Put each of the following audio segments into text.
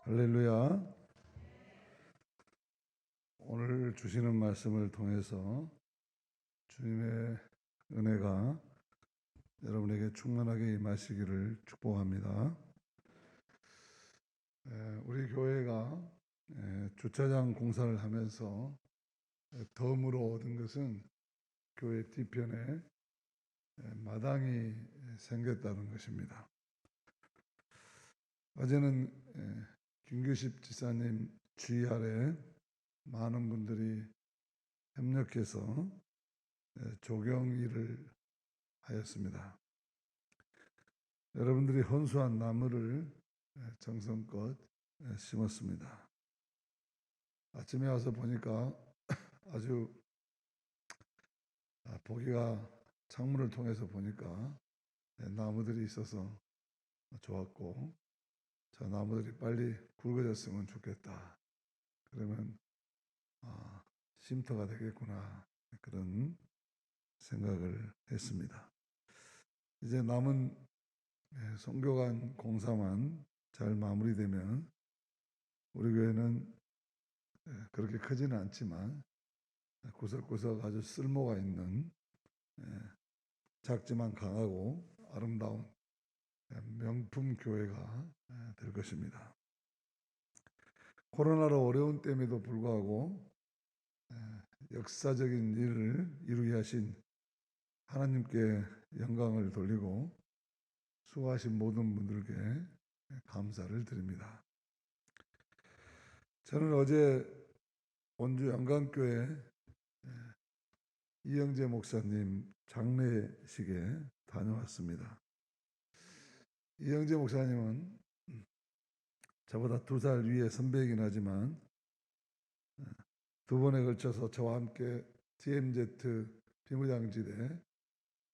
할렐루야. 오늘 주시는 말씀을 통해서 주님의 은혜가 여러분에게 충만하게 임하시기를 축복합니다. 우리 교회가 주차장 공사를 하면서 덤으로 얻은 것은 교회 뒤편에 마당이 생겼다는 것입니다. 어제는 김규십 지사님 주의 아래 많은 분들이 협력해서 조경 일을 하였습니다. 여러분들이 헌수한 나무를 정성껏 심었습니다. 아침에 와서 보니까 아주 보기가 창문을 통해서 보니까 나무들이 있어서 좋았고, 저 나무들이 빨리 굵어졌으면 좋겠다. 그러면 쉼터가 되겠구나, 그런 생각을 했습니다. 이제 남은 선교관 공사만 잘 마무리되면 우리 교회는 그렇게 크지는 않지만 구석구석 아주 쓸모가 있는 작지만 강하고 아름다운 명품 교회가 될 것입니다. 코로나로 어려운 때임에도 불구하고 역사적인 일을 이루게 하신 하나님께 영광을 돌리고 수고하신 모든 분들께 감사를 드립니다. 저는 어제 원주 영광교회 이영재 목사님 장례식에 다녀왔습니다. 이영재 목사님은 저보다 2살 위에 선배이긴 하지만 두 번에 걸쳐서 저와 함께 TMZ 비무장지대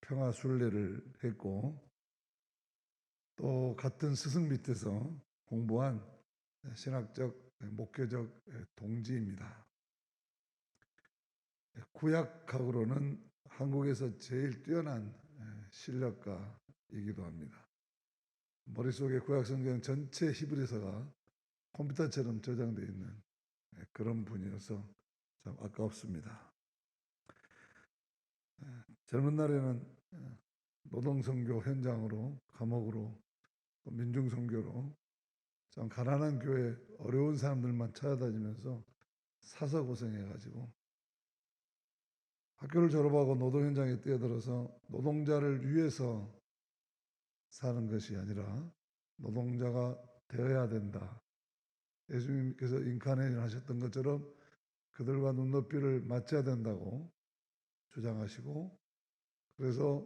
평화순례를 했고, 또 같은 스승 밑에서 공부한 신학적 목회적 동지입니다. 구약학으로는 한국에서 제일 뛰어난 신학가이기도 합니다. 머릿속에 구약성경 전체 히브리서가 컴퓨터처럼 저장되어 있는 그런 분이어서 참 아깝습니다. 젊은 날에는 노동선교 현장으로, 감옥으로, 민중선교로 참 가난한 교회 어려운 사람들만 찾아다니면서 사서 고생해가지고 학교를 졸업하고 노동 현장에 뛰어들어서 노동자를 위해서 사는 것이 아니라 노동자가 되어야 된다. 예수님께서 인카네이션 하셨던 것처럼 그들과 눈높이를 맞춰야 된다고 주장하시고, 그래서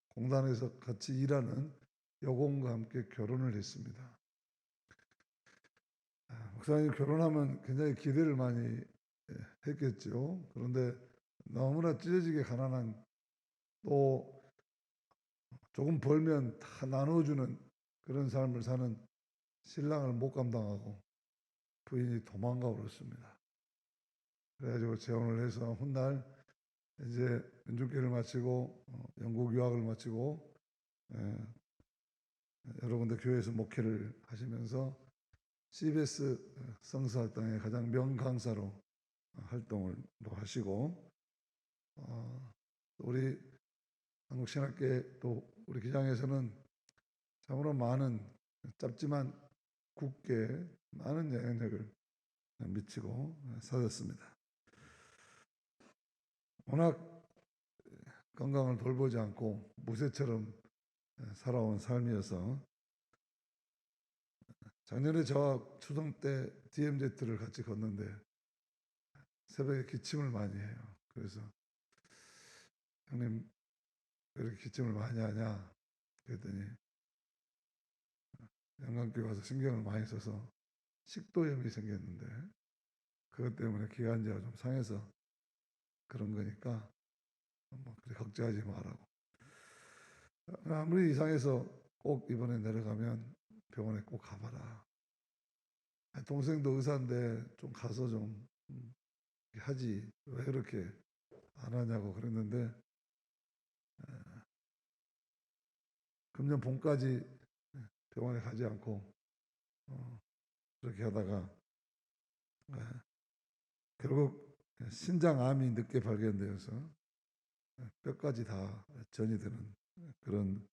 공단에서 같이 일하는 여공과 함께 결혼을 했습니다. 목사님 결혼하면 굉장히 기대를 많이 했겠죠. 그런데 너무나 찢어지게 가난한, 또 조금 벌면 다 나눠주는 그런 삶을 사는 신랑을 못 감당하고 부인이 도망가 버렸습니다. 그래가지고 재혼을 해서 훗날 이제 민중교를 마치고 영국 유학을 마치고 여러 군데 교회에서 목회를 하시면서 CBS 성서학당의 가장 명강사로 활동을 하시고, 우리 한국신학계 또 우리 기장에서는 참으로 많은, 짧지만 굳게 많은 영향력을 미치고 사셨습니다. 워낙 건강을 돌보지 않고 무쇠처럼 살아온 삶이어서 작년에 저와 추석 때 DMZ를 같이 걷는데 새벽에 기침을 많이 해요. 그래서 형님 왜 이렇게 기침을 많이 하냐 그랬더니 영광교회 와서 신경을 많이 써서 식도염이 생겼는데 그것 때문에 기관지가 좀 상해서 그런 거니까 뭐 그렇게 걱정하지 말라고. 아무리 이상해서 꼭 이번에 내려가면 병원에 꼭 가봐라. 동생도 의사인데 좀 가서 좀 하지 왜 그렇게 안 하냐고 그랬는데 금년 봄까지 병원에 가지 않고 그렇게 하다가 결국 신장암이 늦게 발견되어서 뼈까지 다 전이 되는 그런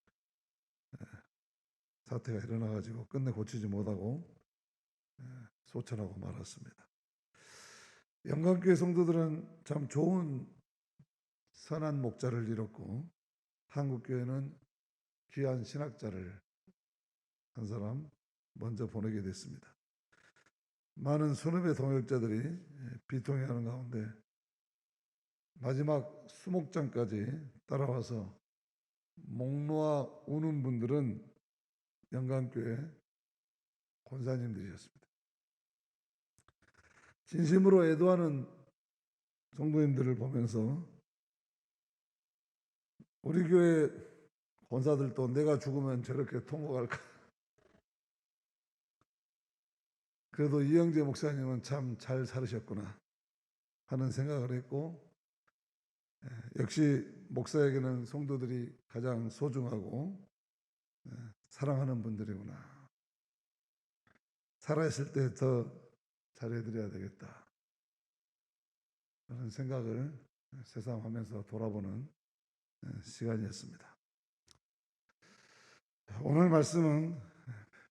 사태가 일어나가지고 끝내 고치지 못하고 소천하고 말았습니다. 영광교회 성도들은 참 좋은 선한 목자를 잃었고 한국교회는 귀한 신학자를 한 사람 먼저 보내게 됐습니다. 많은 선후배 동역자들이 비통해하는 가운데 마지막 수목장까지 따라와서 목 놓아 우는 분들은 영광교회 권사님들이었습니다. 진심으로 애도하는 성도님들을 보면서 우리 교회 권사들도 내가 죽으면 저렇게 통곡할까? 그래도 이영재 목사님은 참 잘 살으셨구나 하는 생각을 했고, 역시 목사에게는 성도들이 가장 소중하고 사랑하는 분들이구나. 살아있을 때 더 잘해드려야 되겠다 하는 생각을 새삼하면서 돌아보는 시간이었습니다. 오늘 말씀은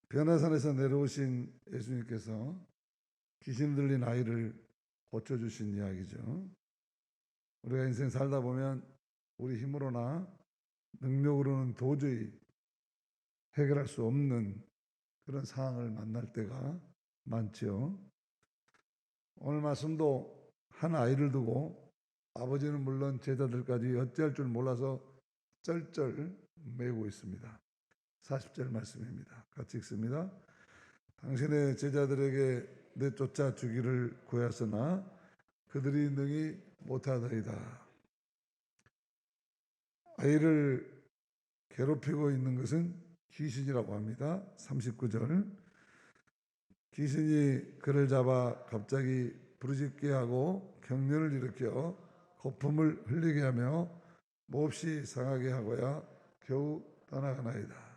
변화산에서 내려오신 예수님께서 귀신 들린 아이를 고쳐주신 이야기죠. 우리가 인생 살다 보면 우리 힘으로나 능력으로는 도저히 해결할 수 없는 그런 상황을 만날 때가 많죠. 오늘 말씀도 한 아이를 두고 아버지는 물론 제자들까지 어찌할 줄 몰라서 쩔쩔 매고 있습니다. 40절 말씀입니다. 같이 읽습니다. 당신의 제자들에게 내쫓아 주기를 구하였으나 그들이 능히 못하더이다. 아이를 괴롭히고 있는 것은 귀신이라고 합니다. 39절. 귀신이 그를 잡아 갑자기 부르짖게 하고 경련을 일으켜 거품을 흘리게 하며 몹시 상하게 하고야 겨우 떠나가나이다.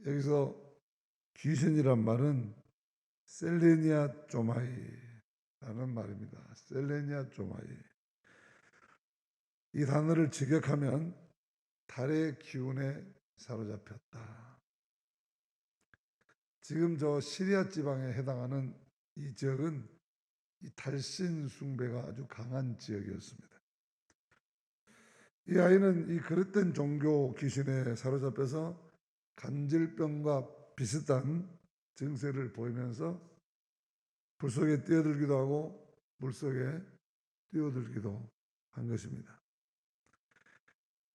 여기서 귀신이란 말은 셀레니아 쪼마이라는 말입니다. 셀레니아 쪼마이. 이 단어를 직역하면 달의 기운에 사로잡혔다. 지금 저 시리아 지방에 해당하는 이 지역은 이 달신 숭배가 아주 강한 지역이었습니다. 이 아이는 이 그릇된 종교 귀신에 사로잡혀서 간질병과 비슷한 증세를 보이면서 불 속에 뛰어들기도 하고 물 속에 뛰어들기도 한 것입니다.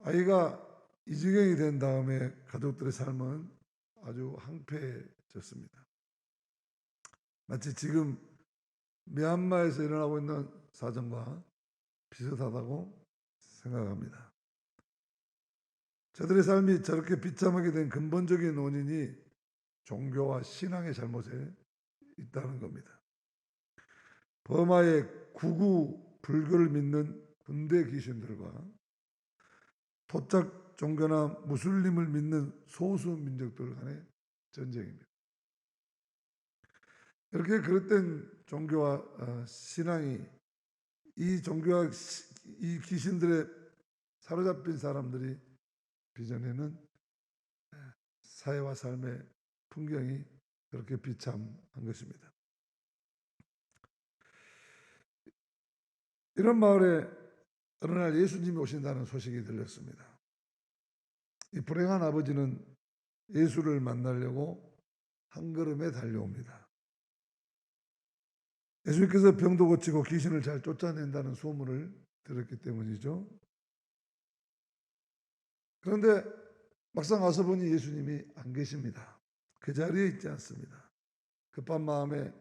아이가 이 지경이 된 다음에 가족들의 삶은 아주 황폐해졌습니다. 마치 지금 미얀마에서 일어나고 있는 사정과 비슷하다고 생각합니다. 저들의 삶이 저렇게 비참하게 된 근본적인 원인이 종교와 신앙의 잘못에 있다는 겁니다. 버마의 구구 불교를 믿는 군대 귀신들과 토착 종교나 무슬림을 믿는 소수 민족들 간의 전쟁입니다. 이렇게 그릇된 종교와 신앙이 이 종교와 이 귀신들의 사로잡힌 사람들이 빚어내는 사회와 삶의 풍경이 그렇게 비참한 것입니다. 이런 마을에 어느 날 예수님이 오신다는 소식이 들렸습니다. 이 불행한 아버지는 예수를 만나려고 한 걸음에 달려옵니다. 예수님께서 병도 고치고 귀신을 잘 쫓아낸다는 소문을 들었기 때문이죠. 그런데 막상 와서 보니 예수님이 안 계십니다. 그 자리에 있지 않습니다. 급한 마음에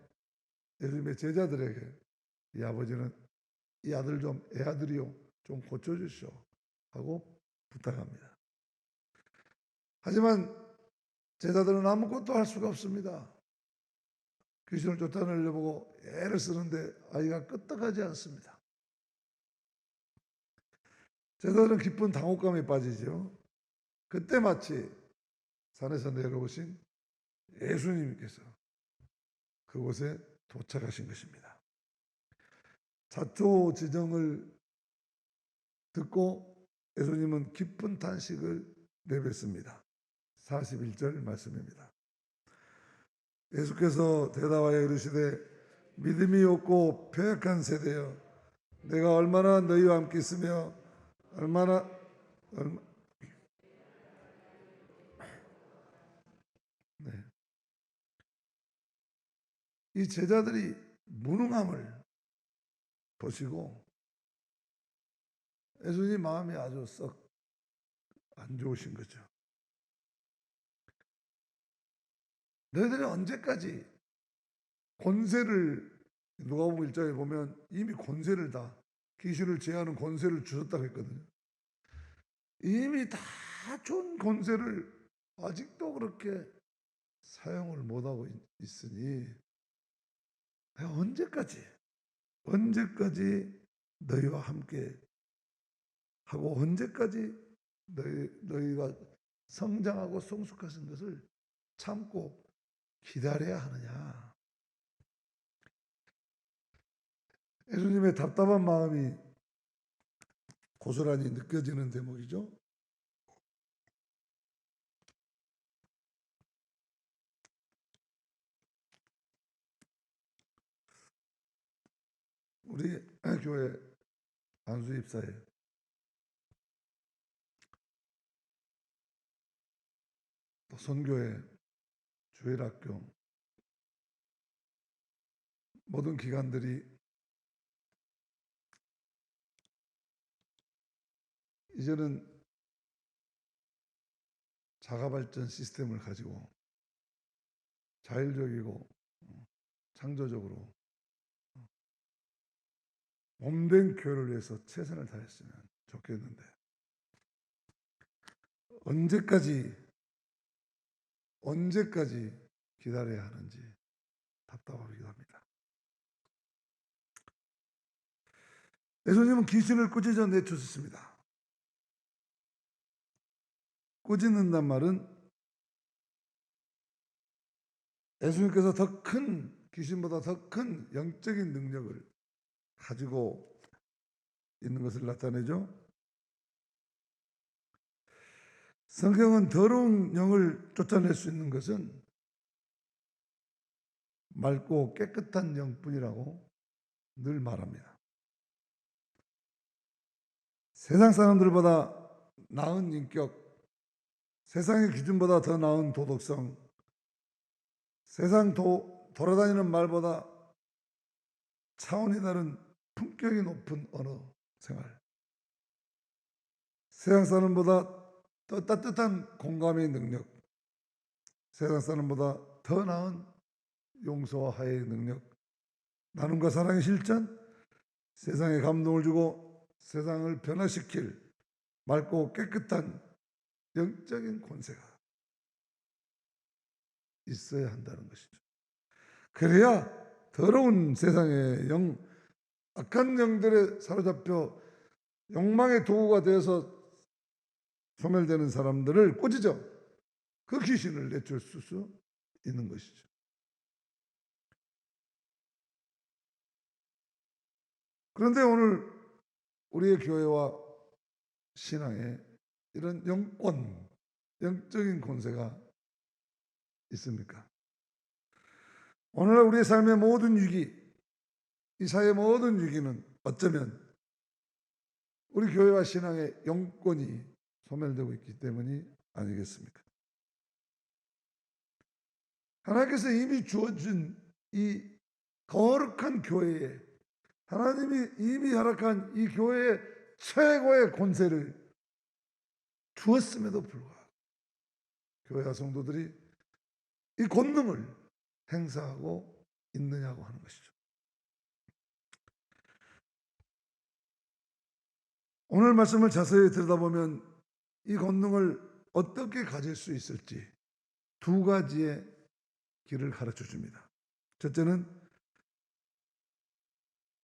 예수님의 제자들에게 이 아버지는 이 아들 좀 애아들이요 좀 고쳐주시오 하고 부탁합니다. 하지만 제자들은 아무것도 할 수가 없습니다. 귀신을 쫓아내려고 애를 쓰는데 아이가 끄떡하지 않습니다. 제자들은 깊은 당혹감에 빠지죠. 그때 마치 산에서 내려오신 예수님께서 그곳에 도착하신 것입니다. 자초지정을 듣고 예수님은 깊은 탄식을 내뱉습니다. 41절 말씀입니다. 예수께서 대답하여 이르시되 믿음이 없고 패역한 세대여, 내가 얼마나 너희와 함께 있으며 이 제자들이 무능함을 보시고 예수님 마음이 아주 썩 안 좋으신 거죠. 너희들이 언제까지 권세를, 누가복음 1장에 보면 이미 권세를 다, 귀신을 제하는 권세를 주셨다고 했거든요. 이미 다 준 권세를 아직도 그렇게 사용을 못하고 있으니 내가 언제까지 너희와 함께 하고 언제까지 너희가 성장하고 성숙하신 것을 참고 기다려야 하느냐. 예수님의 답답한 마음이 고스란히 느껴지는 대목이죠. 우리 교회 안수 입사에 또 선교회, 주일학교 모든 기관들이 이제는 자가발전 시스템을 가지고 자율적이고 창조적으로 몸된 교회를 위해서 최선을 다했으면 좋겠는데 언제까지 기다려야 하는지 답답하기도 합니다. 예수님은 귀신을 꾸짖어 내쫓으십니다. 꾸짖는단 말은 예수님께서 귀신보다 더 큰 영적인 능력을 가지고 있는 것을 나타내죠. 성경은 더러운 영을 쫓아낼 수 있는 것은 맑고 깨끗한 영뿐이라고 늘 말합니다. 세상 사람들보다 나은 인격, 세상의 기준보다 더 나은 도덕성, 세상 돌아다니는 말보다 차원이 다른 품격이 높은 언어 생활, 세상 사람보다 더 따뜻한 공감의 능력, 세상 사람보다 더 나은 용서와 화해의 능력, 나눔과 사랑의 실천, 세상에 감동을 주고 세상을 변화시킬 맑고 깨끗한 영적인 권세가 있어야 한다는 것이죠. 그래야 더러운 세상의 악한 영들에 사로잡혀 욕망의 도구가 되어서 소멸되는 사람들을 꾸짖어 그 귀신을 내쫓을 수 있는 것이죠. 그런데 오늘 우리의 교회와 신앙에 이런 영적인 권세가 있습니까? 오늘날 우리의 삶의 모든 위기, 이 사회의 모든 위기는 어쩌면 우리 교회와 신앙의 영권이 소멸되고 있기 때문이 아니겠습니까? 하나님께서 이미 주어진 이 거룩한 교회에, 하나님이 이미 허락한 이 교회의 최고의 권세를 주었음에도 불구하고 교회와 성도들이 이 권능을 행사하고 있느냐고 하는 것이죠. 오늘 말씀을 자세히 들여다보면 이 권능을 어떻게 가질 수 있을지 두 가지의 길을 가르쳐 줍니다. 첫째는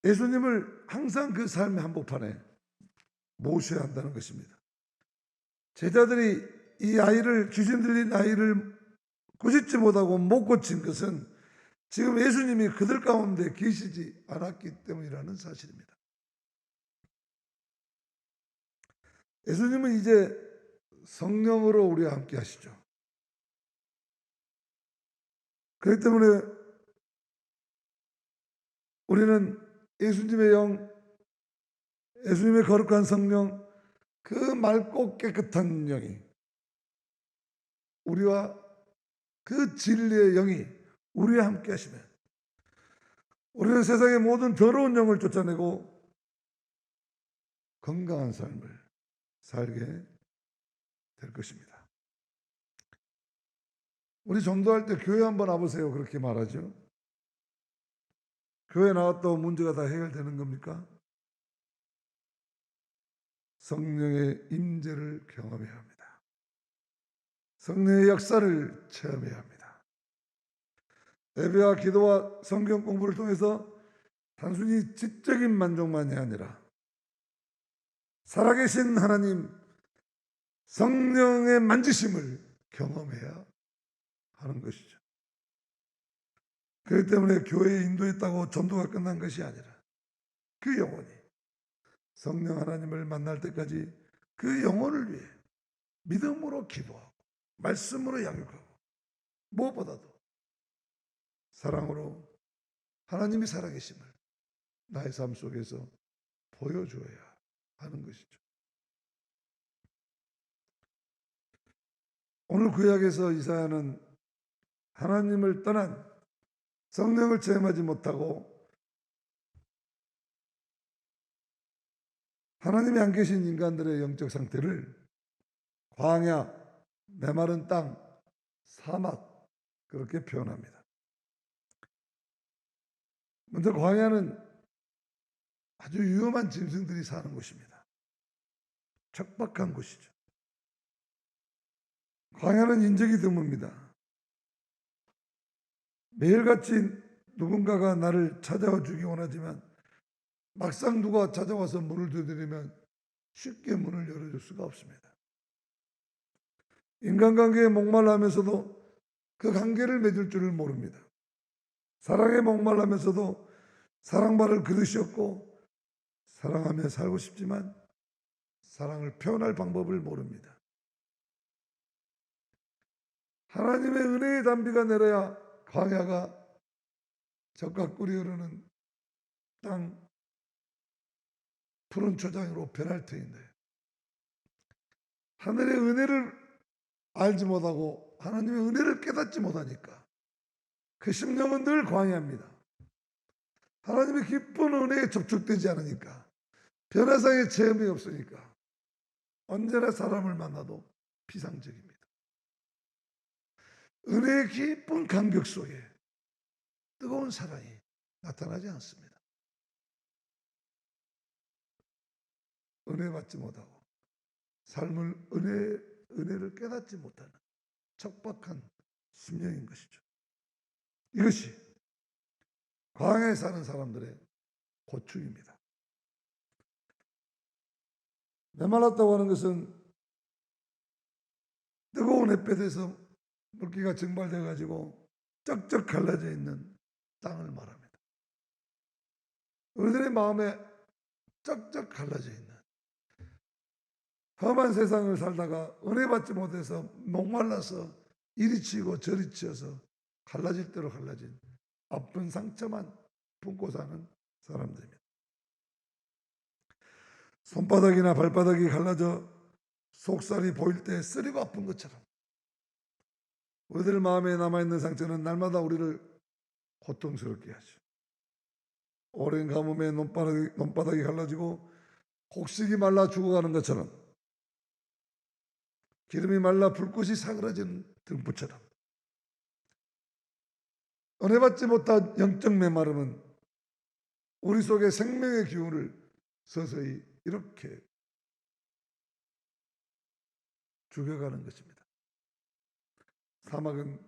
예수님을 항상 그 삶의 한복판에 모셔야 한다는 것입니다. 제자들이 이 귀신 들린 아이를 꾸짖지 못하고 못 고친 것은 지금 예수님이 그들 가운데 계시지 않았기 때문이라는 사실입니다. 예수님은 이제 성령으로 우리와 함께 하시죠. 그렇기 때문에 우리는 예수님의 영, 예수님의 거룩한 성령, 그 맑고 깨끗한 영이 우리와 그 진리의 영이 우리와 함께 하시면 우리는 세상의 모든 더러운 영을 쫓아내고 건강한 삶을 살게 될 것입니다. 우리 전도할 때 교회 한번 와보세요. 그렇게 말하죠. 교회 나왔다고 문제가 다 해결되는 겁니까? 성령의 임재를 경험해야 합니다. 성령의 역사를 체험해야 합니다. 예배와 기도와 성경 공부를 통해서 단순히 지적인 만족만이 아니라 살아계신 하나님 성령의 만지심을 경험해야 하는 것이죠. 그렇기 때문에 교회에 인도했다고 전도가 끝난 것이 아니라 그 영혼이 성령 하나님을 만날 때까지 그 영혼을 위해 믿음으로 기도하고 말씀으로 양육하고 무엇보다도 사랑으로 하나님이 살아계심을 나의 삶 속에서 보여줘야 하는 것이죠. 오늘 구약에서 이사야는 하나님을 떠난 성령을 체험하지 못하고 하나님이 안 계신 인간들의 영적 상태를 광야, 메마른 땅, 사막 그렇게 표현합니다. 먼저 광야는 아주 위험한 짐승들이 사는 곳입니다. 척박한 곳이죠. 광야는 인적이 드뭅니다. 매일같이 누군가가 나를 찾아와 주기 원하지만 막상 누가 찾아와서 문을 두드리면 쉽게 문을 열어줄 수가 없습니다. 인간관계에 목말라하면서도 그 관계를 맺을 줄을 모릅니다. 사랑에 목말라하면서도 사랑받을 그릇이 없고 사랑하며 살고 싶지만 사랑을 표현할 방법을 모릅니다. 하나님의 은혜의 단비가 내려야 광야가 적과 꿀이 흐르는 땅 푸른 초장으로 변할 터인데 하늘의 은혜를 알지 못하고 하나님의 은혜를 깨닫지 못하니까 그 심령은 늘 광야입니다. 하나님의 기쁜 은혜에 접촉되지 않으니까 변화상의 체험이 없으니까 언제나 사람을 만나도 비상적입니다. 은혜의 깊은 감격 속에 뜨거운 사랑이 나타나지 않습니다. 은혜 받지 못하고 삶을 은혜를 깨닫지 못하는 척박한 심령인 것이죠. 이것이 광야에 사는 사람들의 고충입니다. 메말랐다고 하는 것은 뜨거운 햇볕에서 물기가 증발되어 가지고 쩍쩍 갈라져 있는 땅을 말합니다. 우리들의 마음에 쩍쩍 갈라져 있는 험한 세상을 살다가 은혜 받지 못해서 목말라서 이리 치고 저리 치어서 갈라질 대로 갈라진 아픈 상처만 품고 사는 사람들입니다. 손바닥이나 발바닥이 갈라져 속살이 보일 때 쓰리고 아픈 것처럼 우리들 마음에 남아있는 상처는 날마다 우리를 고통스럽게 하죠. 오랜 가뭄에 논바닥이 갈라지고 곡식이 말라 죽어가는 것처럼 기름이 말라 불꽃이 사그라지는 등불처럼 은혜 받지 못한 영적 메마름은 우리 속에 생명의 기운을 서서히 이렇게 죽여가는 것입니다. 사막은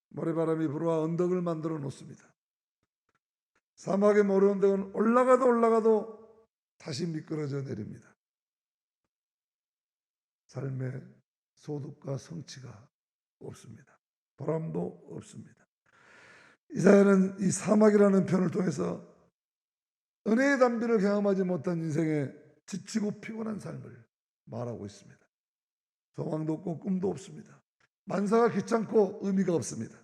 모래바람이 불어와 언덕을 만들어 놓습니다. 사막의 모래 언덕은 올라가도 다시 미끄러져 내립니다. 삶의 소득과 성취가 없습니다. 보람도 없습니다. 이사야는 이 사막이라는 표현을 통해서 은혜의 담비를 경험하지 못한 인생의 지치고 피곤한 삶을 말하고 있습니다. 소망도 없고 꿈도 없습니다. 만사가 귀찮고 의미가 없습니다.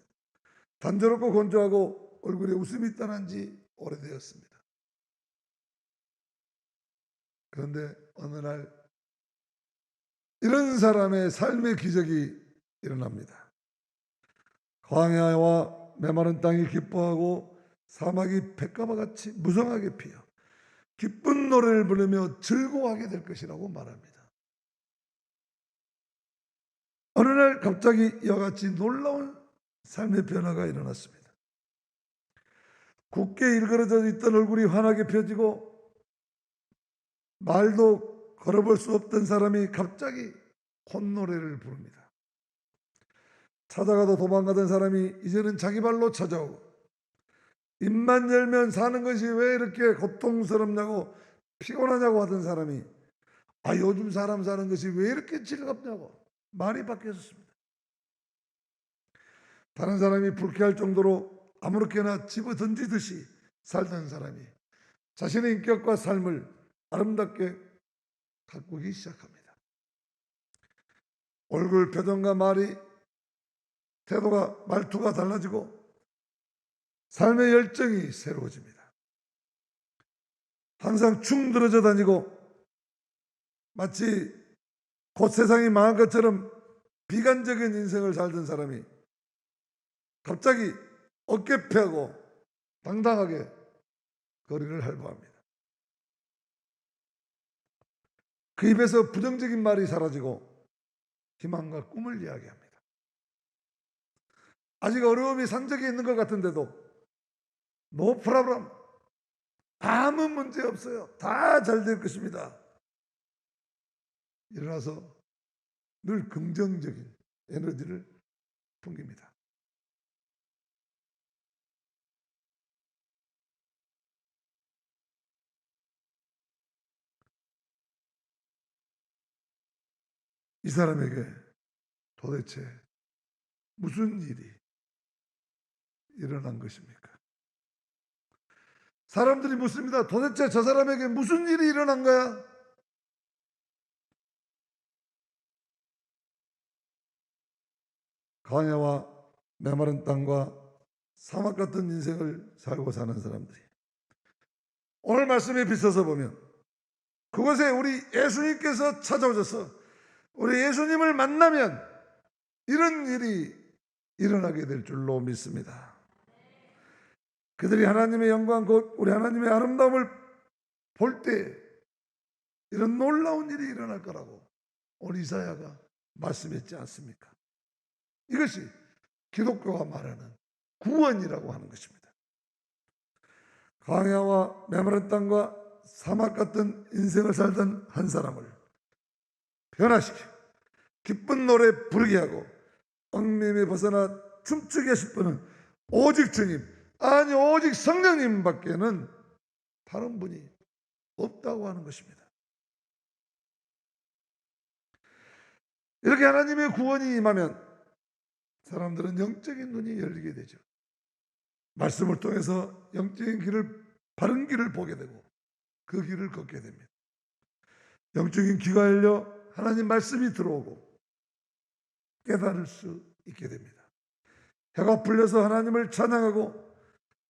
단조롭고 건조하고 얼굴에 웃음이 떠난 지 오래되었습니다. 그런데 어느 날 이런 사람의 삶의 기적이 일어납니다. 광야와 메마른 땅이 기뻐하고 사막이 백가마같이 무성하게 피어 기쁜 노래를 부르며 즐거워하게 될 것이라고 말합니다. 어느 날 갑자기 이와 같이 놀라운 삶의 변화가 일어났습니다. 굳게 일그러져 있던 얼굴이 환하게 펴지고 말도 걸어볼 수 없던 사람이 갑자기 콧노래를 부릅니다. 찾아가도 도망가던 사람이 이제는 자기 발로 찾아오고, 입만 열면 사는 것이 왜 이렇게 고통스럽냐고 피곤하냐고 하던 사람이 요즘 사람 사는 것이 왜 이렇게 즐겁냐고 말이 바뀌었습니다. 다른 사람이 불쾌할 정도로 아무렇게나 집어 던지듯이 살던 사람이 자신의 인격과 삶을 아름답게 가꾸기 시작합니다. 얼굴 표정과 말투가 달라지고 삶의 열정이 새로워집니다. 항상 축 늘어져 다니고 마치 곧 세상이 망한 것처럼 비관적인 인생을 살던 사람이 갑자기 어깨 펴고 당당하게 거리를 활보합니다. 그 입에서 부정적인 말이 사라지고 희망과 꿈을 이야기합니다. 아직 어려움이 산적에 있는 것 같은데도 no problem, 아무 문제 없어요. 다 잘 될 것입니다. 일어나서 늘 긍정적인 에너지를 풍깁니다. 이 사람에게 도대체 무슨 일이 일어난 것입니까? 사람들이 묻습니다. 도대체 저 사람에게 무슨 일이 일어난 거야? 광야와 메마른 땅과 사막 같은 인생을 살고 사는 사람들이 오늘 말씀에 비춰서 보면 그곳에 우리 예수님께서 찾아오셔서 우리 예수님을 만나면 이런 일이 일어나게 될 줄로 믿습니다. 그들이 하나님의 영광, 곧 우리 하나님의 아름다움을 볼 때 이런 놀라운 일이 일어날 거라고 오늘 이사야가 말씀했지 않습니까? 이것이 기독교가 말하는 구원이라고 하는 것입니다. 광야와 메마른 땅과 사막 같은 인생을 살던 한 사람을 변화시켜 기쁜 노래 부르게 하고 얽매임에 벗어나 춤추게 하실 분은 오직 주님, 아니 오직 성령님밖에는 다른 분이 없다고 하는 것입니다. 이렇게 하나님의 구원이 임하면 사람들은 영적인 눈이 열리게 되죠. 말씀을 통해서 영적인 바른 길을 보게 되고 그 길을 걷게 됩니다. 영적인 귀가 열려 하나님 말씀이 들어오고 깨달을 수 있게 됩니다. 해가 풀려서 하나님을 찬양하고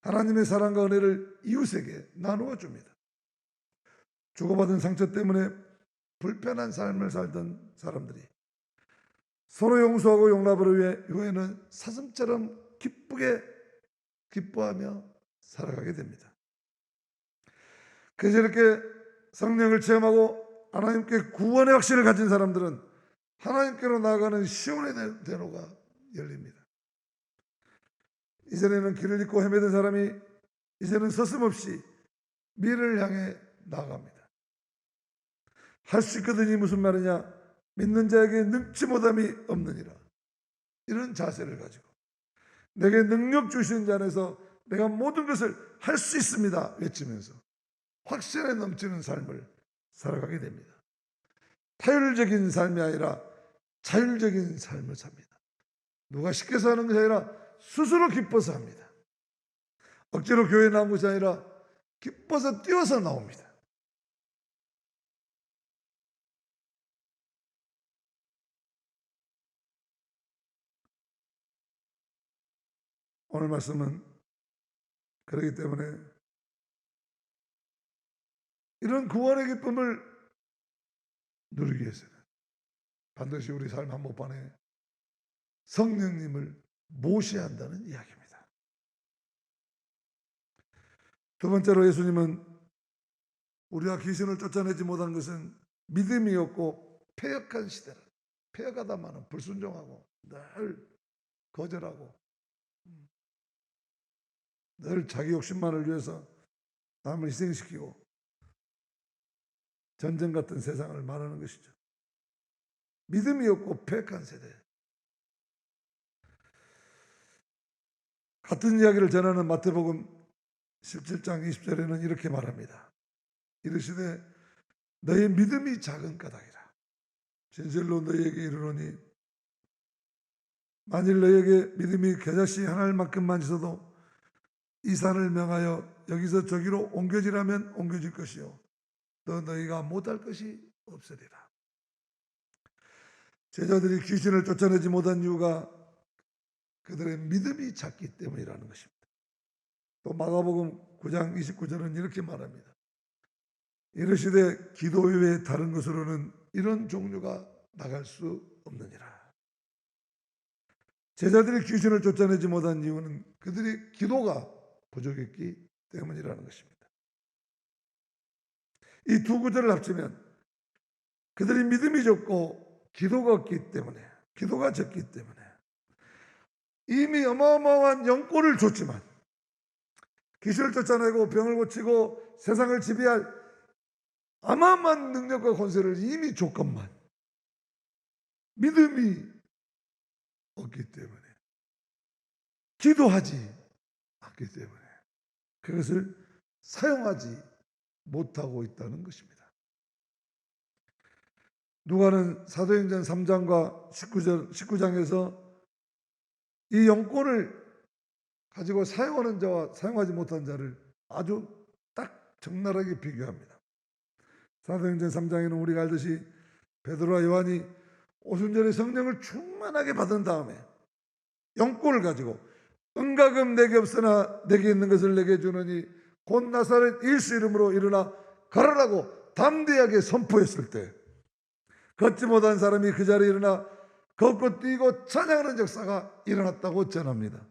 하나님의 사랑과 은혜를 이웃에게 나누어 줍니다. 주고받은 상처 때문에 불편한 삶을 살던 사람들이 서로 용서하고 용납을 위해 후에는 사슴처럼 기뻐하며 살아가게 됩니다. 그래서 이렇게 성령을 체험하고 하나님께 구원의 확신을 가진 사람들은 하나님께로 나아가는 시온의 대로가 열립니다. 이전에는 길을 잃고 헤매던 사람이 이제는 서슴없이 미래를 향해 나아갑니다. 할 수 있거든이 무슨 말이냐? 믿는 자에게 능치 못함이 없느니라. 이런 자세를 가지고 내게 능력 주신 자 안에서 내가 모든 것을 할 수 있습니다 외치면서 확신에 넘치는 삶을 살아가게 됩니다. 타율적인 삶이 아니라 자율적인 삶을 삽니다. 누가 시켜서 하는 것이 아니라 스스로 기뻐서 합니다. 억지로 교회에 나온 것이 아니라 기뻐서 뛰어서 나옵니다. 오늘 말씀은 그렇기 때문에 이런 구원의 기쁨을 누리기 위해서는 반드시 우리 삶 한복판에 성령님을 모셔야 한다는 이야기입니다. 두 번째로 예수님은 우리가 귀신을 쫓아내지 못한 것은 믿음이 없고 패역한 시대라. 패역하다마는 불순종하고 늘 거절하고 늘 자기 욕심만을 위해서 남을 희생시키고 전쟁 같은 세상을 말하는 것이죠. 믿음이 없고 패역한 세대. 같은 이야기를 전하는 마태복음 17장 20절에는 이렇게 말합니다. 이르시되 너의 믿음이 작은 까닭이라. 진실로 너희에게 이르노니 만일 너희에게 믿음이 겨자씨 하나만큼만 있어도 이 산을 명하여 여기서 저기로 옮겨지라면 옮겨질 것이요 또 너희가 못할 것이 없으리라. 제자들이 귀신을 쫓아내지 못한 이유가 그들의 믿음이 작기 때문이라는 것입니다. 또 마가복음 9장 29절은 이렇게 말합니다. 이르시되 기도 외에 다른 것으로는 이런 종류가 나갈 수 없느니라. 제자들이 귀신을 쫓아내지 못한 이유는 그들의 기도가 부족했기 때문이라는 것입니다. 이 두 구절을 합치면 그들이 믿음이 적고 기도가 없기 때문에, 기도가 적기 때문에 이미 어마어마한 영권을 줬지만 귀신을 쫓아내고 병을 고치고 세상을 지배할 어마어마한 능력과 권세를 이미 줬건만 믿음이 없기 때문에 기도하지 않기 때문에 그것을 사용하지 못하고 있다는 것입니다. 누가는 사도행전 3장과 19장에서 이 영권을 가지고 사용하는 자와 사용하지 못한 자를 아주 딱 적나라하게 비교합니다. 사도행전 3장에는 우리가 알듯이 베드로와 요한이 오순절에 성령을 충만하게 받은 다음에 영권을 가지고 은과금 내게 없으나 내게 있는 것을 내게 주느니 곧 나사렛 예수 이름으로 일어나 걸으라고 담대하게 선포했을 때 걷지 못한 사람이 그 자리에 일어나 걷고 뛰고 찬양하는 역사가 일어났다고 전합니다.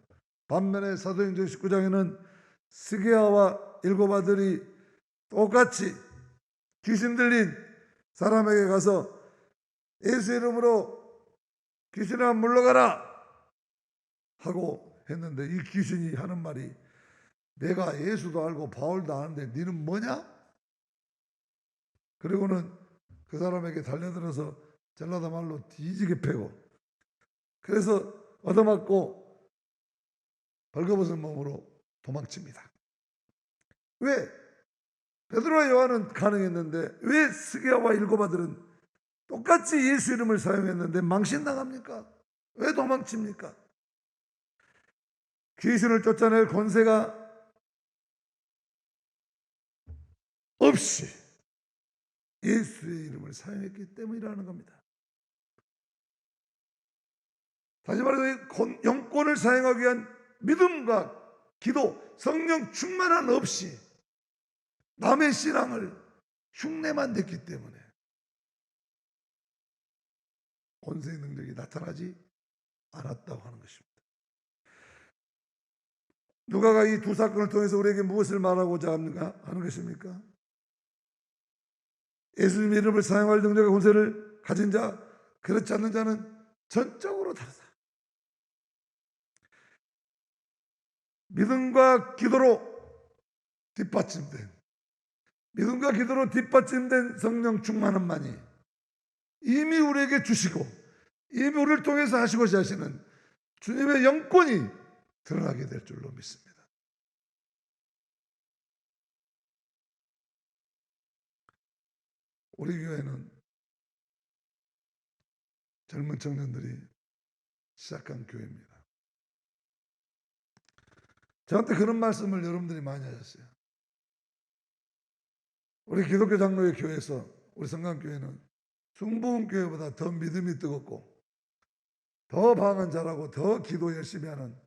반면에 사도행전 19장에는 스게아와 일곱 아들이 똑같이 귀신 들린 사람에게 가서 예수 이름으로 귀신아 물러가라 하고 했는데 이 귀신이 하는 말이 내가 예수도 알고 바울도 아는데 너는 뭐냐? 그리고는 그 사람에게 달려들어서 전라도 말로 뒤지게 패고 그래서 얻어맞고 벌거벗은 몸으로 도망칩니다. 왜? 베드로와 요한은 가능했는데 왜 스게아와 일곱 아들은 똑같이 예수 이름을 사용했는데 망신당합니까? 왜 도망칩니까? 귀신을 쫓아낼 권세가 없이 예수의 이름을 사용했기 때문이라는 겁니다. 다시 말해서 영권을 사용하기 위한 믿음과 기도, 성령 충만함 없이 남의 신앙을 흉내만 냈기 때문에 권세의 능력이 나타나지 않았다고 하는 것입니다. 누가가 이 두 사건을 통해서 우리에게 무엇을 말하고자 하는 것입니까? 예수님 이름을 사용할 능력과 권세를 가진 자, 그렇지 않는 자는 전적으로 다르다. 믿음과 기도로 뒷받침된 성령 충만함만이 이미 우리에게 주시고 이미 우리를 통해서 하시고자 하시는 주님의 영권이 드러나게 될 줄로 믿습니다. 우리 교회는 젊은 청년들이 시작한 교회입니다. 저한테 그런 말씀을 여러분들이 많이 하셨어요. 우리 기독교 장로의 교회에서 우리 성강교회는 중보원교회보다 더 믿음이 뜨겁고 더 방언 잘하고 더 기도 열심히 하는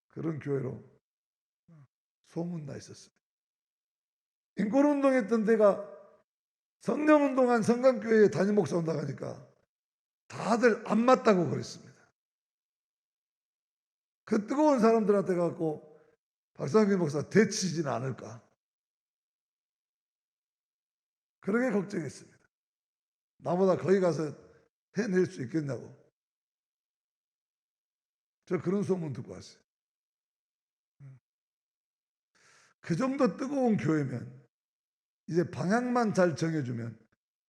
그런 교회로 소문나 있었어요. 인권운동했던 때가 성령운동한 성강교회에 담임 목사 온다고 하니까 다들 안 맞다고 그랬습니다. 그 뜨거운 사람들한테 갖고 박상균 목사 대치지는 않을까, 그렇게 걱정했습니다. 나보다 거기 가서 해낼 수 있겠냐고. 저 그런 소문 듣고 왔어요. 그 정도 뜨거운 교회면 이제 방향만 잘 정해주면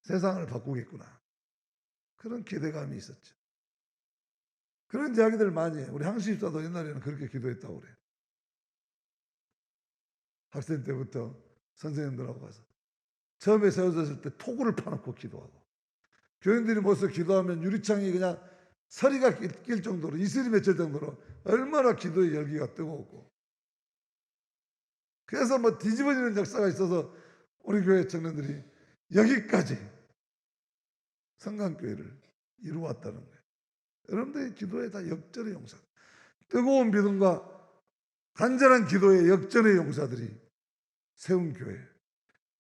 세상을 바꾸겠구나, 그런 기대감이 있었죠. 그런 이야기들 많이 해요. 우리 항시 집사도 옛날에는 그렇게 기도했다고 그래요. 학생 때부터 선생님들하고 가서 처음에 세워졌을 때 토구를 파놓고 기도하고, 교인들이 모여서 기도하면 유리창이 그냥 서리가 낄 정도로, 이슬이 맺힐 정도로 얼마나 기도의 열기가 뜨거웠고, 그래서 뭐 뒤집어지는 역사가 있어서 우리 교회 청년들이 여기까지 성강교회를 이루었다는 거예요. 여러분들의 기도에 다 역전의 용사, 뜨거운 믿음과 간절한 기도의 역전의 용사들이 세운 교회,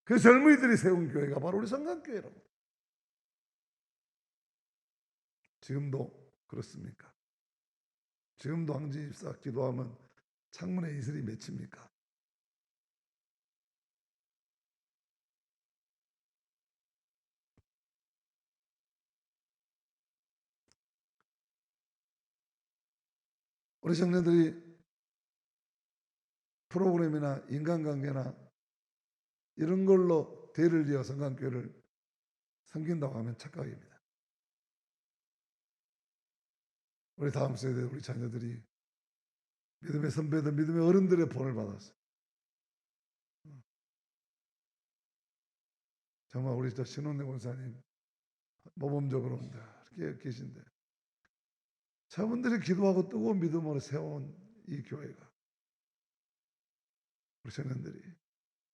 그 젊은이들이 세운 교회가 바로 우리 성강교회라고. 지금도 그렇습니까? 지금도 황지 집사 기도하면 창문에 이슬이 맺힙니까? 우리 청년들이 프로그램이나 인간관계나 이런 걸로 대를 이어 성강교회를 섬긴다고 하면 착각입니다. 우리 다음 세대, 우리 자녀들이 믿음의 선배들, 믿음의 어른들의 본을 받았어요. 정말 우리 저 신원래 권사님 모범적으로 이렇게 계신데, 저분들이 기도하고 뜨거운 믿음으로 세운 이 교회가 우리 청년들이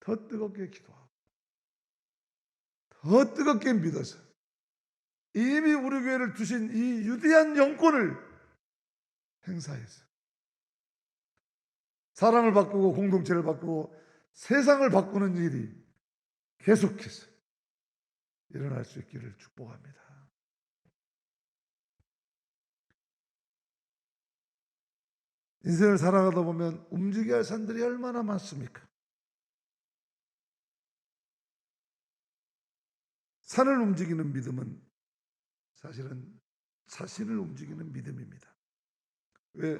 더 뜨겁게 기도하고 더 뜨겁게 믿어서 이미 우리 교회를 두신 이 유대한 영권을 행사해서 사람을 바꾸고 공동체를 바꾸고 세상을 바꾸는 일이 계속해서 일어날 수 있기를 축복합니다. 인생을 살아가다 보면 움직여야 할 산들이 얼마나 많습니까? 산을 움직이는 믿음은 사실은 자신을 움직이는 믿음입니다. 왜?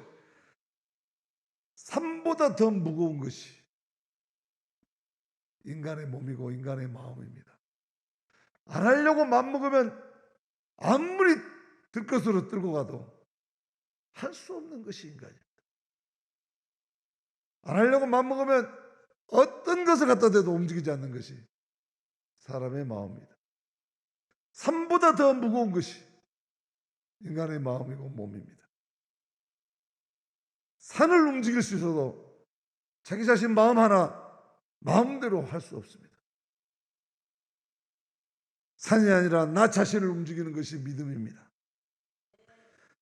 산보다 더 무거운 것이 인간의 몸이고 인간의 마음입니다. 안 하려고 맘먹으면 아무리 들것으로 들고 가도 할 수 없는 것이 인간입니다. 안 하려고 맘먹으면 어떤 것을 갖다 대도 움직이지 않는 것이 사람의 마음입니다. 산보다 더 무거운 것이 인간의 마음이고 몸입니다. 산을 움직일 수 있어도 자기 자신 마음 하나 마음대로 할 수 없습니다. 산이 아니라 나 자신을 움직이는 것이 믿음입니다.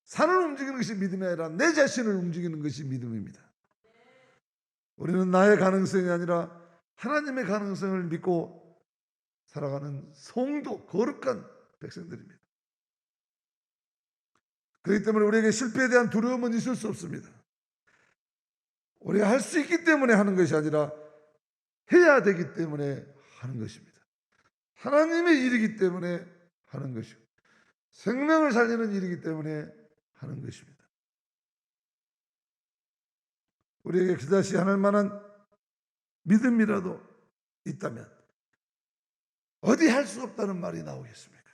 산을 움직이는 것이 믿음이 아니라 내 자신을 움직이는 것이 믿음입니다. 우리는 나의 가능성이 아니라 하나님의 가능성을 믿고 살아가는 성도, 거룩한 백성들입니다. 그렇기 때문에 우리에게 실패에 대한 두려움은 있을 수 없습니다. 우리가 할 수 있기 때문에 하는 것이 아니라 해야 되기 때문에 하는 것입니다. 하나님의 일이기 때문에 하는 것이고 생명을 살리는 일이기 때문에 하는 것입니다. 우리에게 그다시 하는 만한 믿음이라도 있다면 어디 할 수 없다는 말이 나오겠습니까?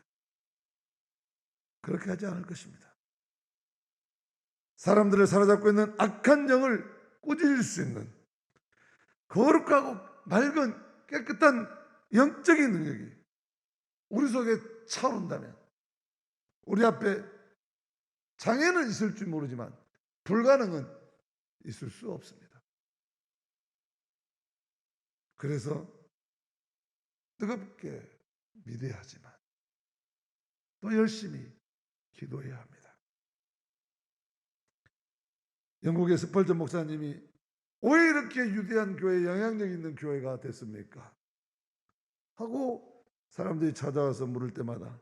그렇게 하지 않을 것입니다. 사람들을 사로잡고 있는 악한 영을 꾸짖을 수 있는 거룩하고 맑은 깨끗한 영적인 능력이 우리 속에 차오른다면 우리 앞에 장애는 있을지 모르지만 불가능은 있을 수 없습니다. 그래서 뜨겁게 믿어야 하지만 또 열심히 기도해야 합니다. 영국의 스펄전 목사님이 왜 이렇게 유대한 교회, 영향력 있는 교회가 됐습니까? 하고 사람들이 찾아와서 물을 때마다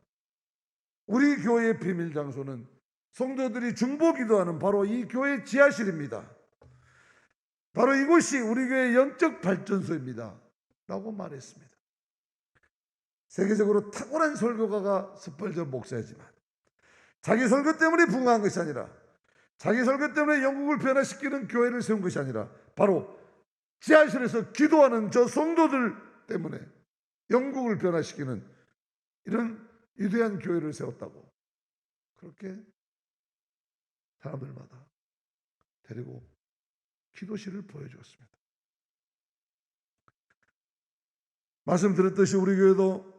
우리 교회의 비밀 장소는 성도들이 중보 기도하는 바로 이 교회 지하실입니다. 바로 이곳이 우리 교회의 영적 발전소입니다. 라고 말했습니다. 세계적으로 탁월한 설교가가 스펄전 목사이지만 자기 설교 때문에 붕괴한 것이 아니라, 자기 설교 때문에 영국을 변화시키는 교회를 세운 것이 아니라 바로 지하실에서 기도하는 저 성도들 때문에 영국을 변화시키는 이런 위대한 교회를 세웠다고 그렇게 사람들마다 데리고 기도실을 보여주었습니다. 말씀드렸듯이 우리 교회도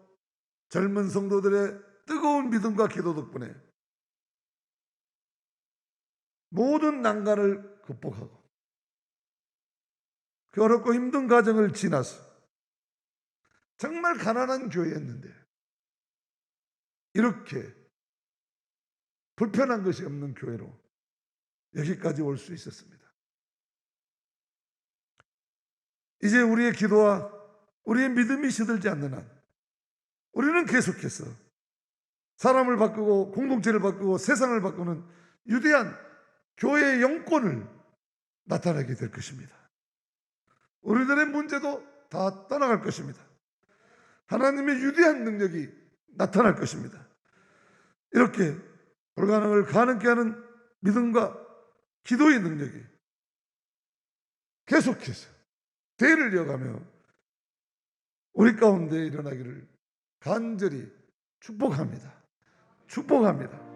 젊은 성도들의 뜨거운 믿음과 기도 덕분에 모든 난관을 극복하고 그 어렵고 힘든 과정을 지나서 정말 가난한 교회였는데 이렇게 불편한 것이 없는 교회로 여기까지 올 수 있었습니다. 이제 우리의 기도와 우리의 믿음이 시들지 않는 한 우리는 계속해서 사람을 바꾸고 공동체를 바꾸고 세상을 바꾸는 위대한 교회의 영권을 나타내게 될 것입니다. 우리들의 문제도 다 떠나갈 것입니다. 하나님의 위대한 능력이 나타날 것입니다. 이렇게 불가능을 가능케 하는 믿음과 기도의 능력이 계속해서 대를 이어가며 우리 가운데 일어나기를 간절히 축복합니다. 축복합니다.